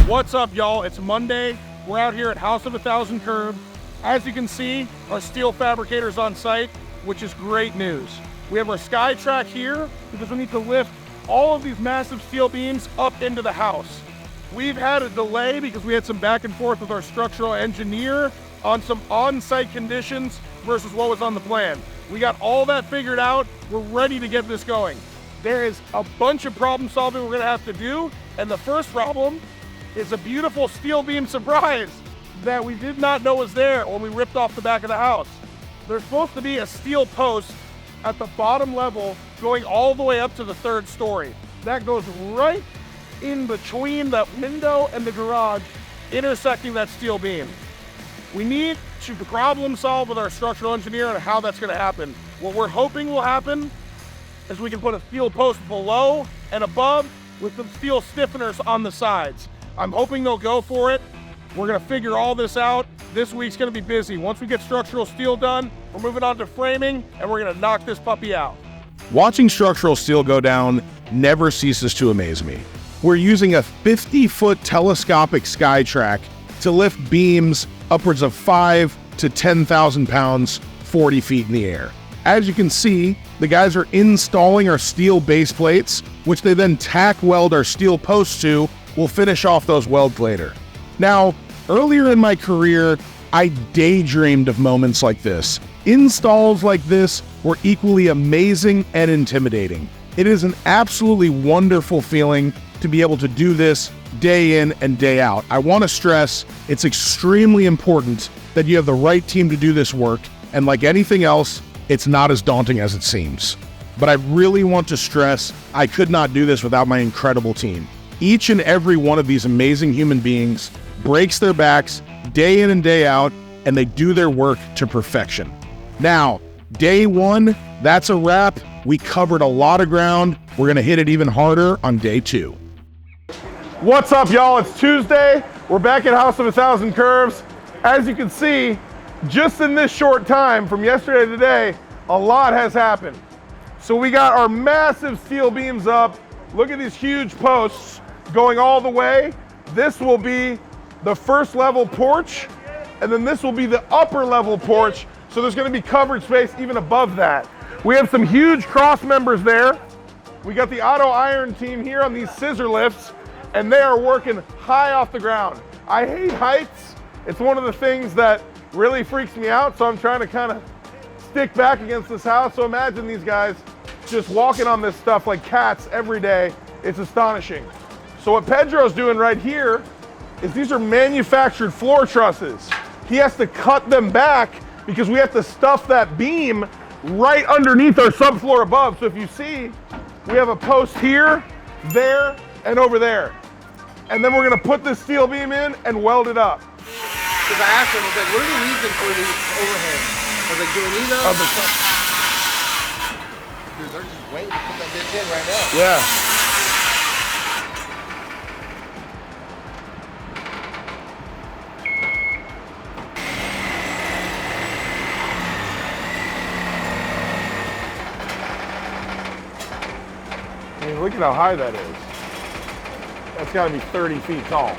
What's up, y'all? It's Monday. We're out here at House of 1,000 Curves. As you can see, our steel fabricator's on site, which is great news. We have our sky track here because we need to lift all of these massive steel beams up into the house. We've had a delay because we had some back and forth with our structural engineer on some on-site conditions versus what was on the plan. We got all that figured out. We're ready to get this going. There is a bunch of problem solving we're gonna have to do, and the first problem is a beautiful steel beam surprise that we did not know was there when we ripped off the back of the house. There's supposed to be a steel post at the bottom level going all the way up to the 3rd story. That goes right in between the window and the garage, intersecting that steel beam. We need to problem solve with our structural engineer on how that's gonna happen. What we're hoping will happen is we can put a steel post below and above with some steel stiffeners on the sides. I'm hoping they'll go for it. We're gonna figure all this out. This week's gonna be busy. Once we get structural steel done, we're moving on to framing and we're gonna knock this puppy out. Watching structural steel go down never ceases to amaze me. We're using a 50-foot telescopic sky track to lift beams upwards of 5 to 10,000 pounds, 40 feet in the air. As you can see, the guys are installing our steel base plates, which they then tack weld our steel posts to. We'll finish off those welds later. Now, earlier in my career, I daydreamed of moments like this. Installs like this were equally amazing and intimidating. It is an absolutely wonderful feeling to be able to do this day in and day out. I want to stress, it's extremely important that you have the right team to do this work, and like anything else, it's not as daunting as it seems. But I really want to stress, I could not do this without my incredible team. Each and every one of these amazing human beings breaks their backs day in and day out, and they do their work to perfection. Now, day one, that's a wrap. We covered a lot of ground. We're gonna hit it even harder on day 2. What's up, y'all? It's Tuesday. We're back at House of 1,000 Curves. As you can see, just in this short time from yesterday to today, a lot has happened. So we got our massive steel beams up. Look at these huge posts going all the way. This will be the 1st level porch, and then this will be the upper level porch. So there's gonna be covered space even above that. We have some huge cross members there. We got the auto iron team here on these scissor lifts, and they are working high off the ground. I hate heights. It's one of the things that really freaks me out, so I'm trying to kind of stick back against this house. So imagine these guys just walking on this stuff like cats every day. It's astonishing. So what Pedro's doing right here is these are manufactured floor trusses. He has to cut them back because we have to stuff that beam right underneath our subfloor above. So if you see, we have a post here, there, and over there. And then we're gonna put this steel beam in and weld it up. Because I asked him, I was like, what are the reason for these overhangs? I was like, do we need those? Dude, they're just waiting to put that bitch in right now. Yeah. I mean, look at how high that is. That's gotta be 30 feet tall.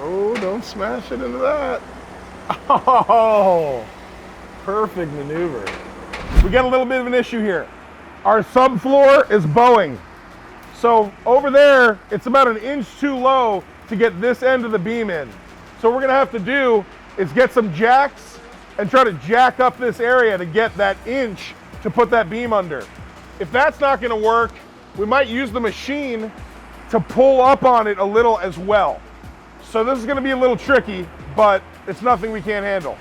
Oh, don't smash it into that. Oh, perfect maneuver. We got a little bit of an issue here. Our subfloor is bowing. So over there, it's about an inch too low to get this end of the beam in. So what we're gonna have to do is get some jacks and try to jack up this area to get that inch to put that beam under. If that's not gonna work, we might use the machine to pull up on it a little as well. So this is gonna be a little tricky, but it's nothing we can't handle.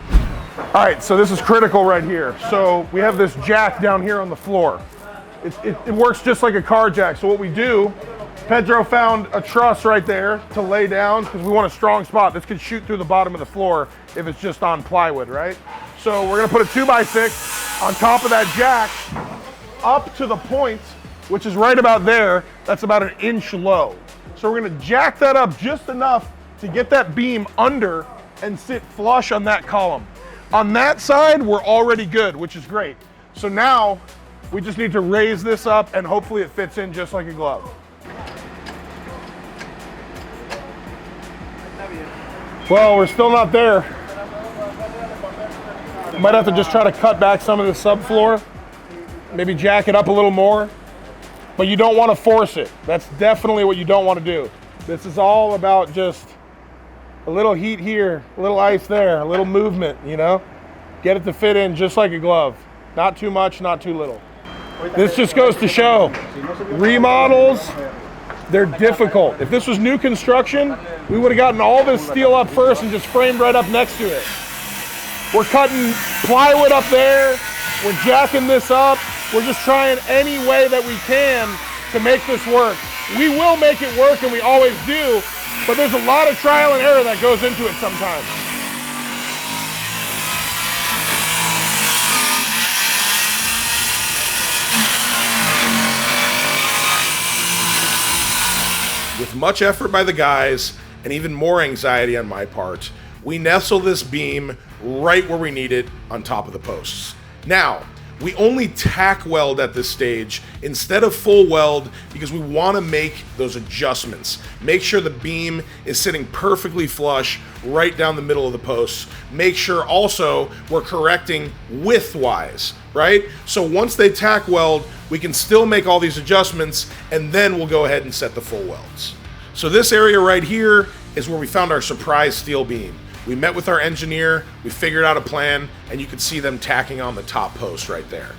All right, so this is critical right here. So we have this jack down here on the floor. It works just like a car jack. So what we do, Pedro found a truss right there to lay down because we want a strong spot. This could shoot through the bottom of the floor if it's just on plywood, right? So we're gonna put a 2x6 on top of that jack up to the point, which is right about there. That's about an inch low. So we're gonna jack that up just enough to get that beam under and sit flush on that column. On that side, we're already good, which is great. So now We just need to raise this up and hopefully it fits in just like a glove. Well, we're still not there. Might have to just try to cut back some of the subfloor, maybe jack it up a little more, but you don't want to force it. That's definitely what you don't want to do. This is all about just a little heat here, a little ice there, a little movement, you know? Get it to fit in just like a glove. Not too much, not too little. This just goes to show, remodels, they're difficult. If this was new construction, we would have gotten all this steel up first and just framed right up next to it. We're cutting plywood up there, we're jacking this up, we're just trying any way that we can to make this work. We will make it work and we always do, but there's a lot of trial and error that goes into it sometimes. With much effort by the guys and even more anxiety on my part, we nestle this beam right where we need it on top of the posts. Now, we only tack weld at this stage instead of full weld because we want to make those adjustments. Make sure the beam is sitting perfectly flush right down the middle of the posts. Make sure also we're correcting width-wise, right? So once they tack weld, we can still make all these adjustments and then we'll go ahead and set the full welds. So this area right here is where we found our surprise steel beam. We met with our engineer, we figured out a plan, and you can see them tacking on the top post right there.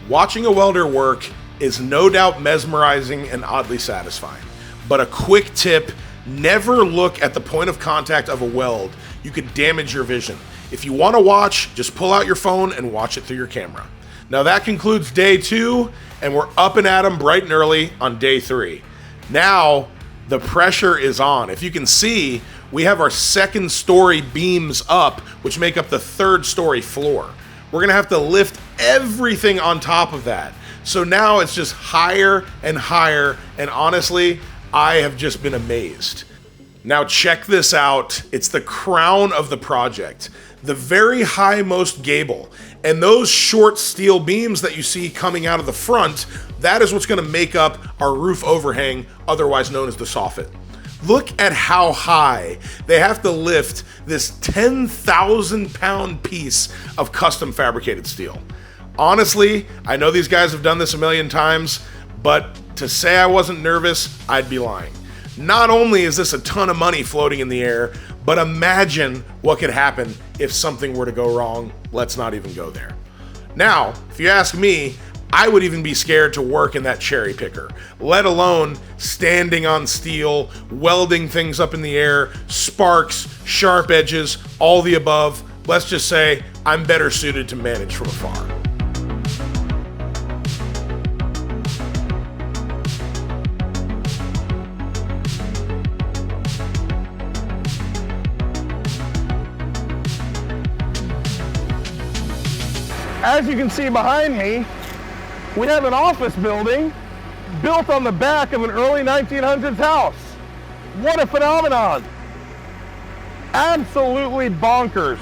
Watching a welder work is no doubt mesmerizing and oddly satisfying. But a quick tip, never look at the point of contact of a weld. You could damage your vision. If you want to watch, just pull out your phone and watch it through your camera. Now that concludes day 2, and we're up and at 'em bright and early on day 3. Now, the pressure is on. If you can see, we have our second story beams up, which make up the third story floor. We're gonna have to lift everything on top of that. So now it's just higher and higher, and honestly, I have just been amazed. Now check this out. It's the crown of the project. The very highmost gable. And those short steel beams that you see coming out of the front, that is what's gonna make up our roof overhang, otherwise known as the soffit. Look at how high they have to lift this 10,000 pound piece of custom fabricated steel. Honestly, I know these guys have done this a million times, but to say I wasn't nervous, I'd be lying. Not only is this a ton of money floating in the air, but imagine what could happen if something were to go wrong. Let's not even go there. Now, if you ask me, I would even be scared to work in that cherry picker, let alone standing on steel, welding things up in the air, sparks, sharp edges, all the above. Let's just say I'm better suited to manage from afar. As you can see behind me, we have an office building built on the back of an early 1900s house. What a phenomenon. Absolutely bonkers.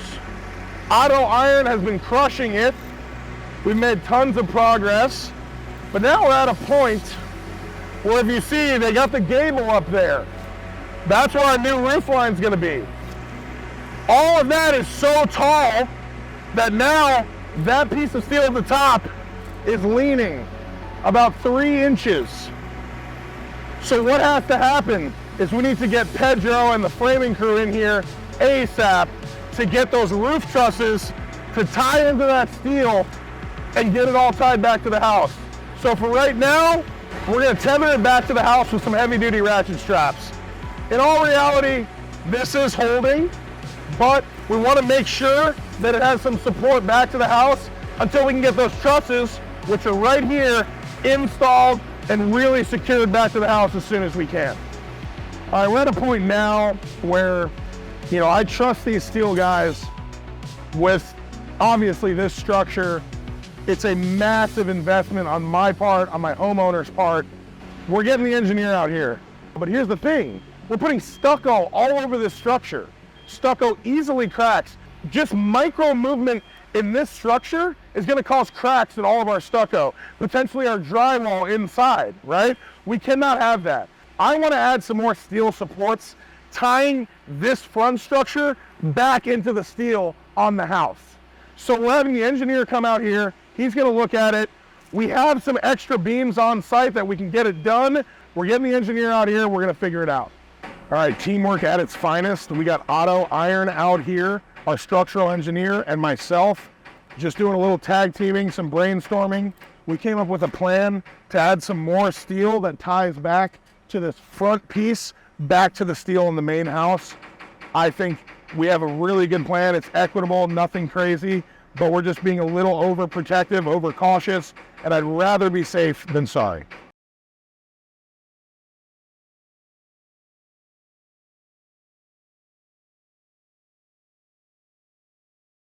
Auto iron has been crushing it. We've made tons of progress, but now we're at a point where if you see, they got the gable up there. That's where our new roof line's gonna be. All of that is so tall that now that piece of steel at the top is leaning about 3 inches. So what has to happen is we need to get Pedro and the framing crew in here ASAP to get those roof trusses to tie into that steel and get it all tied back to the house. So for right now, we're gonna tether it back to the house with some heavy duty ratchet straps. In all reality, this is holding, but we wanna make sure that it has some support back to the house until we can get those trusses, which are right here, installed and really secured back to the house as soon as we can. All right, we're at a point now where, I trust these steel guys with obviously this structure. It's a massive investment on my part, on my homeowner's part. We're getting the engineer out here. But here's the thing, we're putting stucco all over this structure. Stucco easily cracks. Just micro movement in this structure is going to cause cracks in all of our stucco, potentially our drywall inside, right? We cannot have that. I want to add some more steel supports, tying this front structure back into the steel on the house. So we're having the engineer come out here. He's going to look at it. We have some extra beams on site that we can get it done. We're getting the engineer out here. We're going to figure it out. All right, teamwork at its finest. We got Otto Iron out here, our structural engineer, and myself, just doing a little tag teaming, some brainstorming. We came up with a plan to add some more steel that ties back to this front piece, back to the steel in the main house. I think we have a really good plan. It's equitable, nothing crazy, but we're just being a little overprotective, overcautious, and I'd rather be safe than sorry.